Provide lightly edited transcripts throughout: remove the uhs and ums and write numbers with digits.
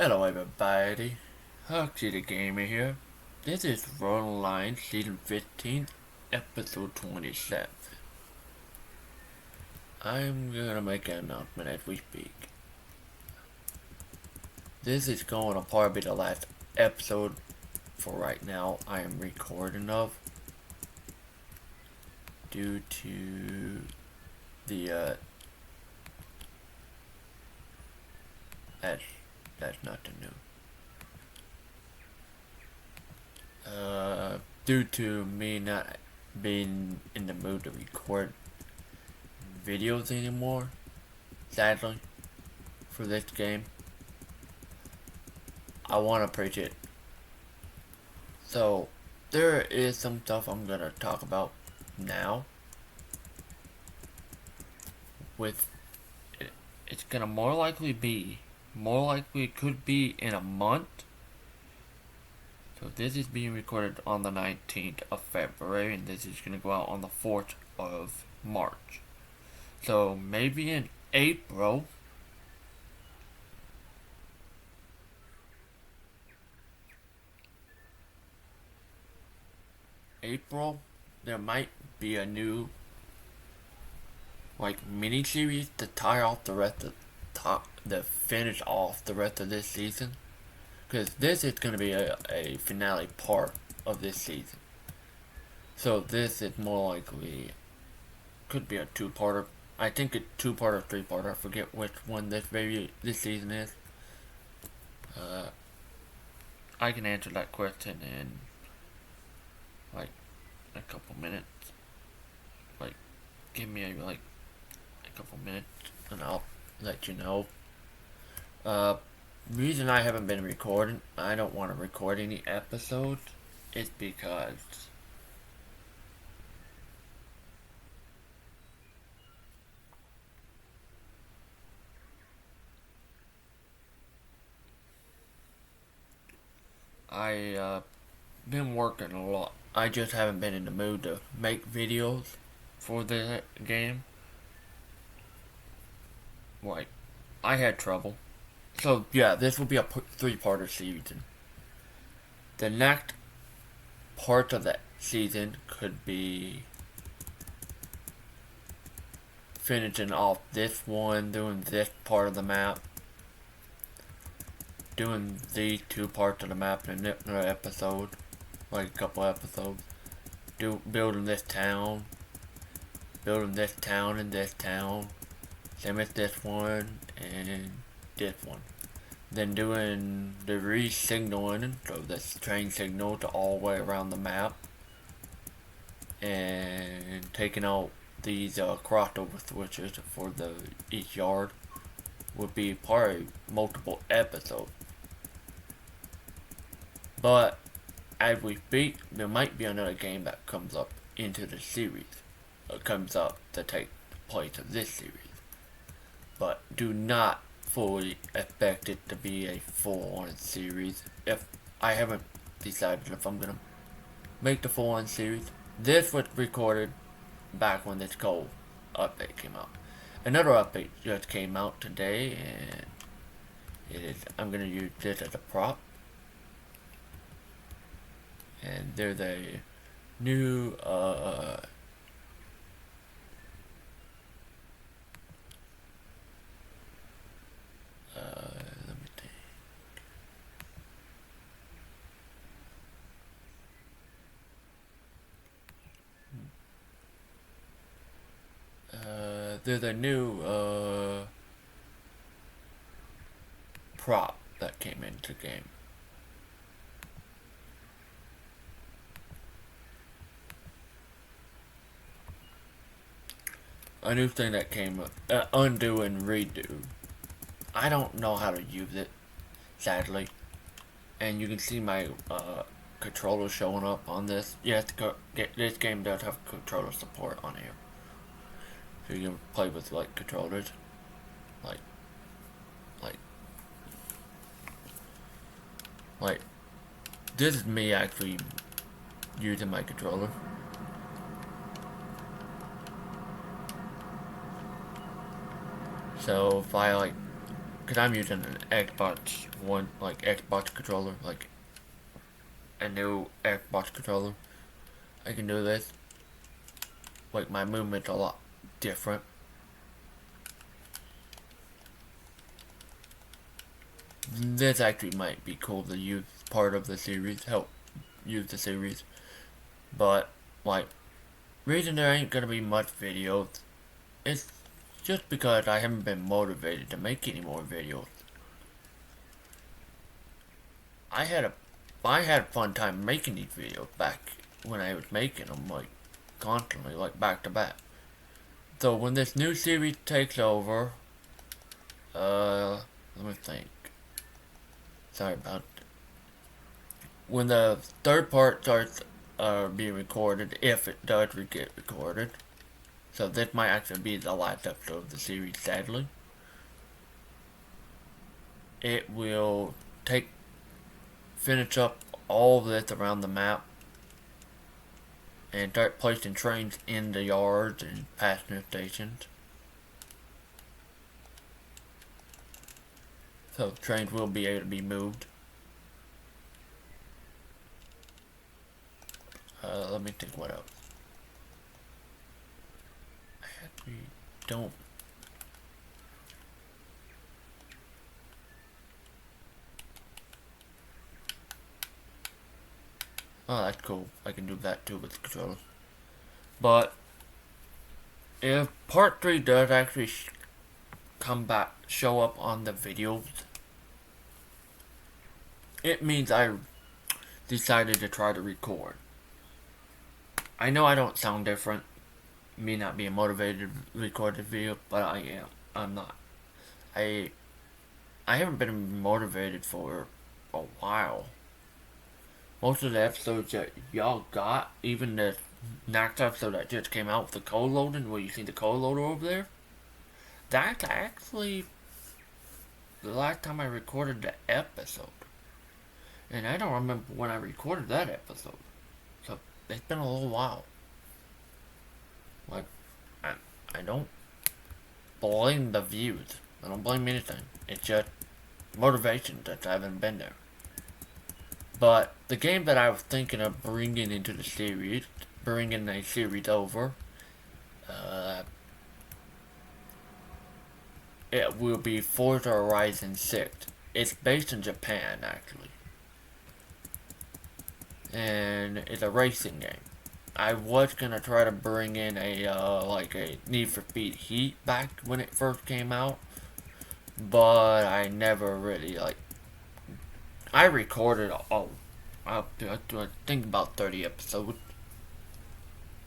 Hello everybody, Huxley the Gamer here. This is Roll Online Season 15, Episode 27. I'm gonna make an announcement as we speak. This is going to probably be the last episode for right now I am recording of, due to the, that's not the news. Due to me not being in the mood to record videos anymore, sadly, for this game, I want to preach it. So, there is some stuff I'm gonna talk about now. With it's gonna more likely it could be in a month. So this is being recorded on the 19th of February, and this is gonna go out on the 4th of March. So maybe in April, there might be a new mini series to tie off the rest of the finish off the rest of this season, because this is going to be a finale part of this season. So this is more likely could be a two-parter. I think a two-parter, three-parter. I forget which one this season is. I can answer that question in like a couple minutes. Give me a couple minutes and I'll let you know. Reason I haven't been recording, I don't want to record any episodes, is because I been working a lot. I just haven't been in the mood to make videos for the game. I had trouble. So yeah, this will be a three-parter season. The next part of the season could be finishing off this one, doing this part of the map, doing these two parts of the map in another episode, like a couple episodes. Building this town and this town. Same as this one and this one. Then doing the re-signaling, so this train signal to all the way around the map. And taking out these crossover switches for each yard would be probably multiple episodes. But as we speak, there might be another game that comes up into the series. Comes up to take place of this series. But do not fully expect it to be a full-on series. If I haven't decided if I'm gonna make the full-on series. This was recorded back when this cold update came out. Another update just came out today, and I'm gonna use this as a prop. And there's a new let me think. There's a new prop that came into the game. A new thing that came up, undo and redo. I don't know how to use it, sadly. And you can see my controller showing up on this. Yes, this game does have controller support on here. So you can play with controllers. Like this is me actually using my controller. So if I because I'm using an Xbox One, like Xbox controller, like a new Xbox controller. I can do this. Like my movement's a lot different. This actually might be cool to use part of the series, help use the series. But like, reason there ain't gonna be much videos is just because I haven't been motivated to make any more videos. I had a fun time making these videos back when I was making them, like constantly, like back to back. So when this new series takes over, let me think. Sorry about it. When the third part starts being recorded, if it does get recorded, so this might actually be the last episode of the series, sadly. It will finish up all of this around the map and start placing trains in the yards and passenger stations. So trains will be able to be moved. Let me think what else. I actually don't. Oh, that's cool. I can do that too with the controller. But if part 3 does actually show up on the videos, it means I decided to try to record. I know I don't sound different, me not being motivated to record this video, but I am. I'm not. I haven't been motivated for a while. Most of the episodes that y'all got, even the next episode that just came out with the code loading, where you see the code loader over there, that's actually the last time I recorded the episode. And I don't remember when I recorded that episode. So it's been a little while. Like, I don't blame the views. I don't blame anything. It's just motivation that I haven't been there. But the game that I was thinking of bringing into the series, bringing a series over, it will be Forza Horizon 6. It's based in Japan, actually. And it's a racing game. I was gonna try to bring in like a Need for Speed Heat back when it first came out, but I never really I recorded I think about 30 episodes,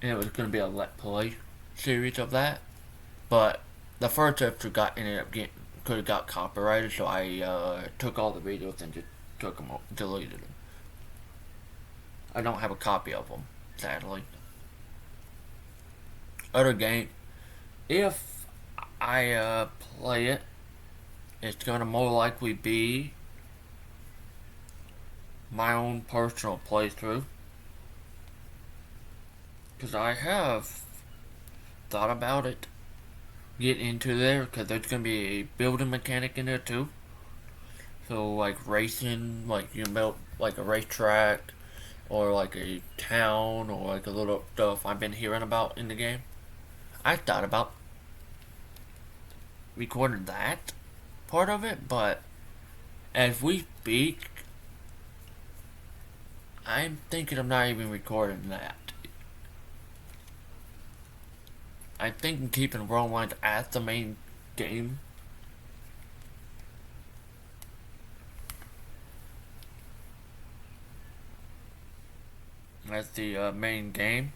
and it was gonna be a Let's Play series of that, but the first episode could have got copyrighted, so I took all the videos and just deleted them. I don't have a copy of them, sadly. Other game, if I play it, it's gonna more likely be my own personal playthrough, because I have thought about it, get into there, because there's gonna be a building mechanic in there too. So like racing, like you build like a racetrack, or like a town, or like a little stuff I've been hearing about in the game. I thought about recording that part of it, but as we speak, I'm thinking I'm not even recording that. I'm thinking keeping Roll Lines as the main game. As the main game.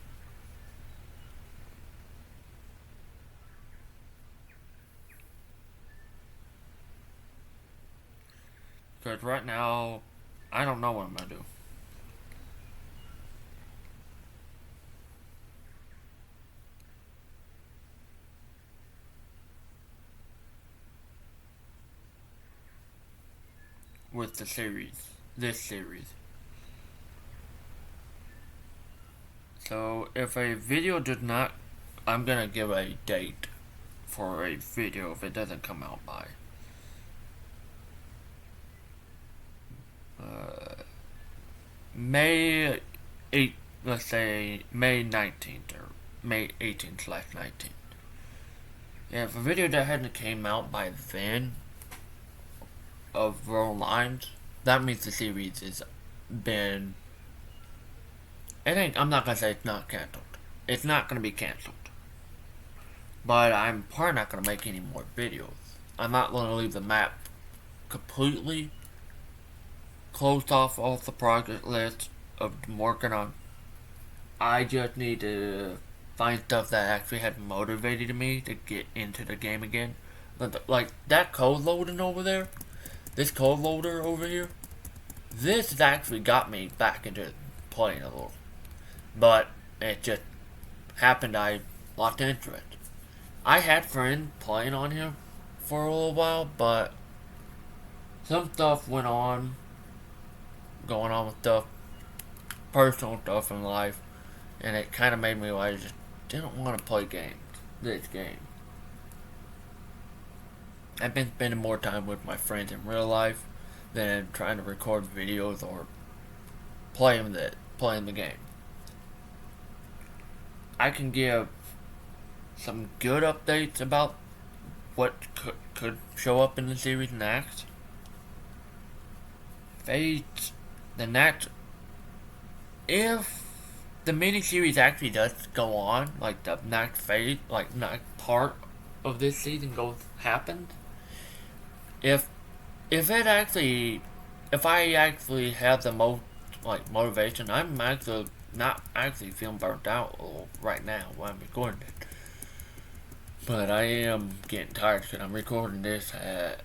Because right now, I don't know what I'm going to do. With the series. This series. So, if a video does not... I'm going to give a date for a video if it doesn't come out by. May 8, let's say May 19th or May 18th/19th. Yeah, if a video that hadn't came out by then of Roll Lines, that means the series has been. I'm not gonna say it's not canceled. It's not gonna be canceled. But I'm probably not gonna make any more videos. I'm not gonna leave the map completely closed off the project list of working on. I just need to find stuff that actually had motivated me to get into the game again. Like that code loading over there, this code loader over here, this has actually got me back into playing a little. But it just happened I lost interest. I had friends playing on here for a little while, but some stuff went on, going on with stuff, personal stuff in life, and it kind of made me like I just didn't want to play this game. I've been spending more time with my friends in real life than trying to record videos or playing the game. I can give some good updates about what could show up in the series next. Fate, the next, if the miniseries actually does go on, like the next phase, like next part of this season happens, if I actually have the most motivation, I'm actually not actually feeling burnt out right now when I'm recording it. But I am getting tired because I'm recording this at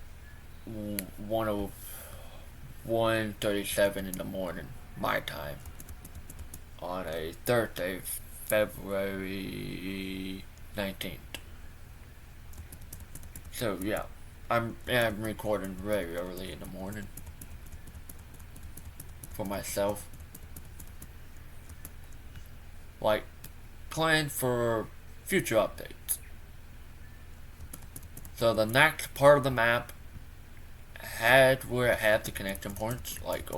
1:37 in the morning, my time, on a Thursday, February 19th. So yeah, I'm recording very early in the morning for myself. Like, plan for future updates. So the next part of the map had where it had the connection points, like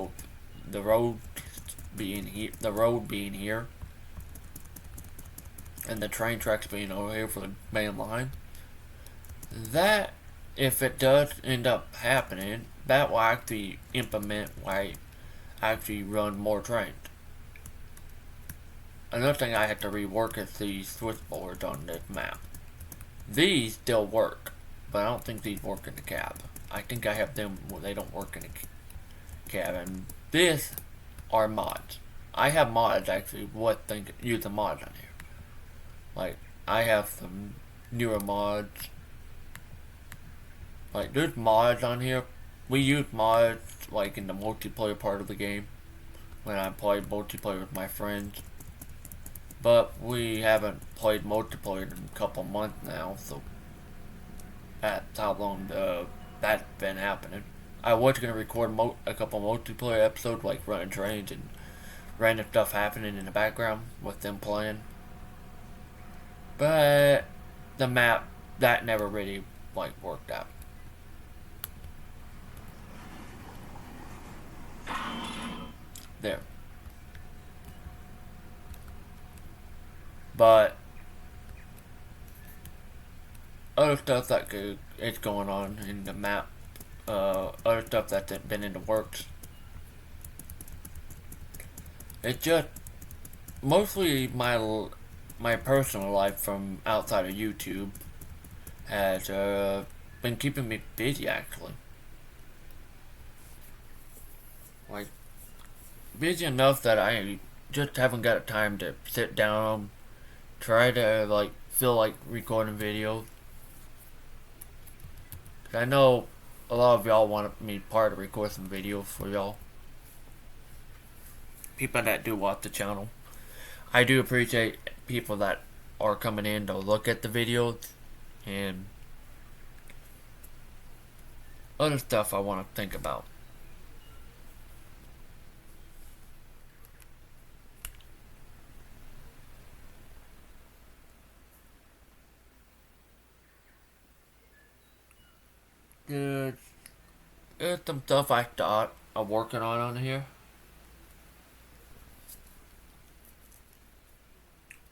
the road being here, and the train tracks being over here for the main line. That, if it does end up happening, that will actually implement why actually run more trains. Another thing I have to rework is the switchboards on this map. These still work, but I don't think these work in the cab. I think I have them where they don't work in the cab, and these are mods. I have mods actually. Use the mods on here. Like, I have some newer mods. Like, there's mods on here. We use mods like in the multiplayer part of the game when I played multiplayer with my friends. But we haven't played multiplayer in a couple months now, so that's how long that's been happening. I was gonna record a couple multiplayer episodes, like running trains and random stuff happening in the background with them playing. But the map, that never really worked out. There. But other stuff that is going on in the map, other stuff that's been in the works. It's just mostly my personal life from outside of YouTube has been keeping me busy actually. Like, busy enough that I just haven't got time to sit down, try to feel like recording videos. Cause I know a lot of y'all want me to record some videos for y'all. People that do watch the channel. I do appreciate people that are coming in to look at the videos and other stuff I want to think about. There's some stuff I thought I'm working on here.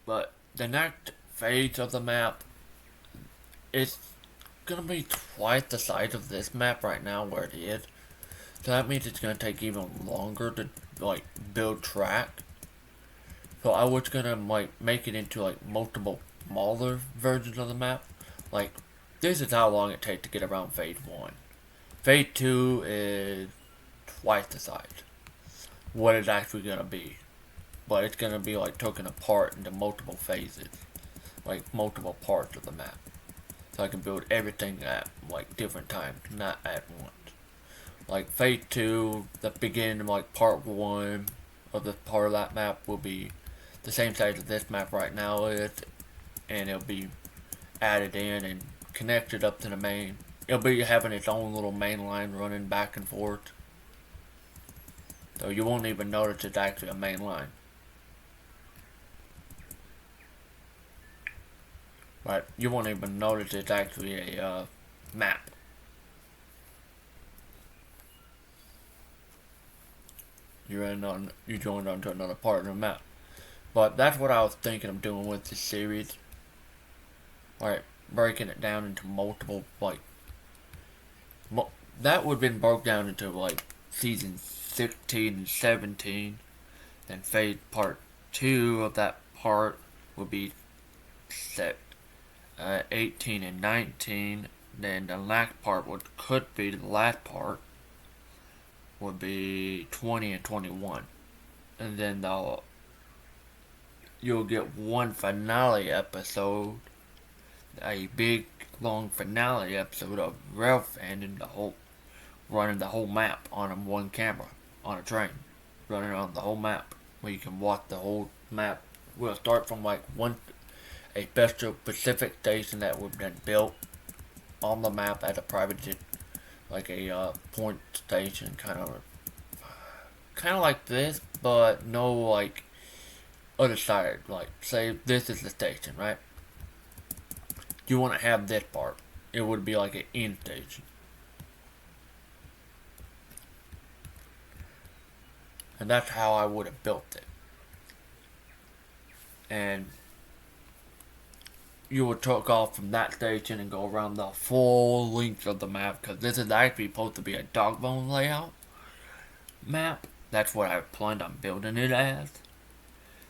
But the next phase of the map is gonna be twice the size of this map right now where it is. So that means it's gonna take even longer to like build track. So I was gonna like make it into like multiple smaller versions of the map. Like this is how long it takes to get around phase 1. Phase 2 is twice the size. What it's actually gonna be. But it's gonna be like taken apart into multiple phases. Like multiple parts of the map. So I can build everything at like different times, not at once. Like phase 2, the beginning of like part 1 of the part of that map will be the same size as this map right now is, and it'll be added in and connected up to the main. It'll be having its own little main line running back and forth. So you won't even notice it's actually a main line. But you won't even notice it's actually a map. You joined onto another part of the map. But that's what I was thinking of doing with this series. Like breaking it down into multiple that would have been broke down into like season 16 and 17. Then phase part 2 of that part would be set 18 and 19. Then the last part could be the last part would be 20 and 21. And then you'll get one finale episode, a big long finale episode of Ralph and running the whole map on one camera on a train, running on the whole map where you can watch the whole map. We'll start from like a special Pacific station that would have been built on the map at a private jet, like a point station, kind of like this, but no like other side. Like say this is the station, right? You want to have this part. It would be like an end station. And that's how I would have built it. And you would take off from that station and go around the full length of the map, because this is actually supposed to be a dog bone layout map. That's what I planned on building it as.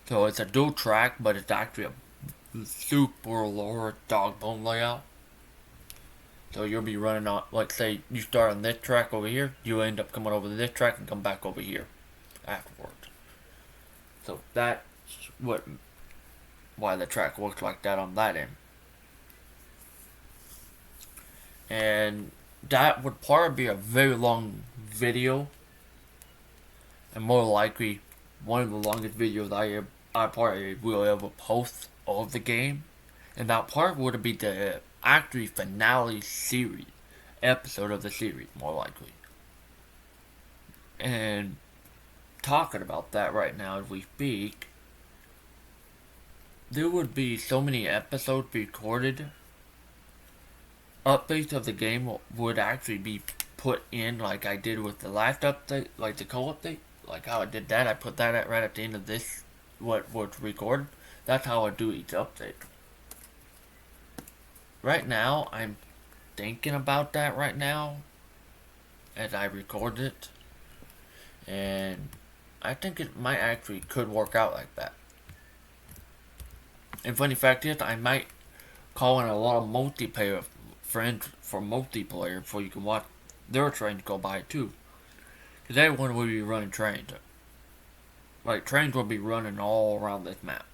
So it's a dual track, but it's actually a super lower dog bone layout. So you'll be running on, like say you start on this track over here, you end up coming over to this track and come back over here afterwards. So that's why the track looks like that on that end. And that would probably be a very long video, and more likely one of the longest videos I probably will ever post of the game. And that part would be the actually finale series episode of the series, more likely. And talking about that right now as we speak, there would be so many episodes recorded. Updates of the game would actually be put in like I did with the last update, like the co-update. Like how I did that, I put that right at the end of this, what was recorded. That's how I do each update. Right now, I'm thinking about that right now as I record it. And I think it might actually could work out like that. And funny fact is, I might call in a lot of multiplayer friends for multiplayer so you can watch their trains go by too. Because everyone will be running trains. Like, trains will be running all around this map.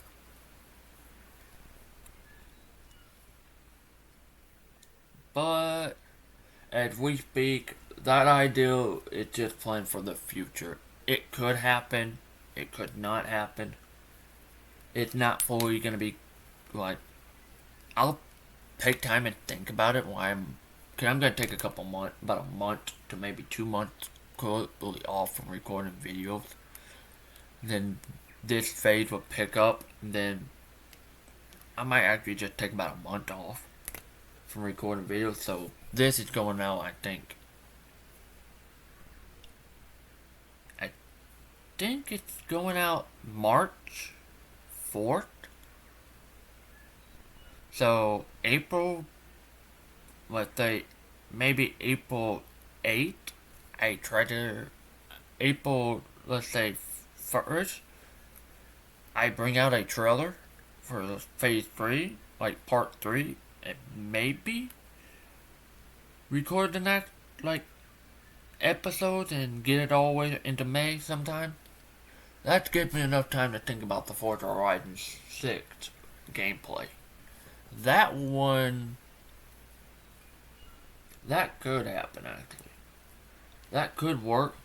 But, as we speak, that idea is just planned for the future. It could happen. It could not happen. It's not fully going to be, like, I'll take time and think about it while cause I'm going to take about a month to maybe 2 months completely off from recording videos. Then this phase will pick up, and then I might actually just take about a month off from recording videos. So this is going out, I think it's going out March 4th So April, let's say maybe April 8th, I try to April, let's say 1st, I bring out a trailer for phase 3, like part 3, and maybe record the next, like, episode and get it all the way into May sometime. That gives me enough time to think about the Forza Horizon 6 gameplay. That one, that could happen actually. That could work.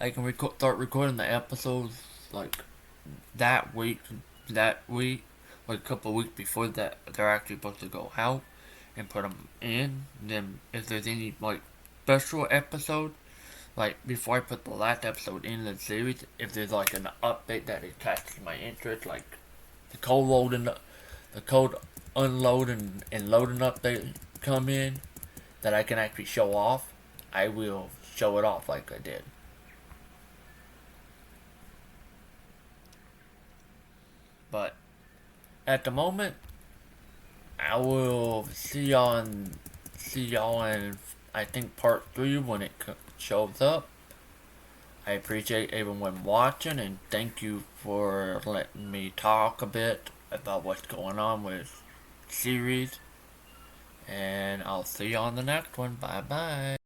I can start recording the episodes like that week, like a couple of weeks before that they're actually supposed to go out, and put them in. Then if there's any like special episode, like before I put the last episode in the series, if there's like an update that catches my interest, like the code unloading and loading update come in that I can actually show off, I will show it off like I did. But at the moment, I will see y'all in I think part 3 when it shows up. I appreciate everyone watching, and thank you for letting me talk a bit about what's going on with series. And I'll see you on the next one. Bye bye.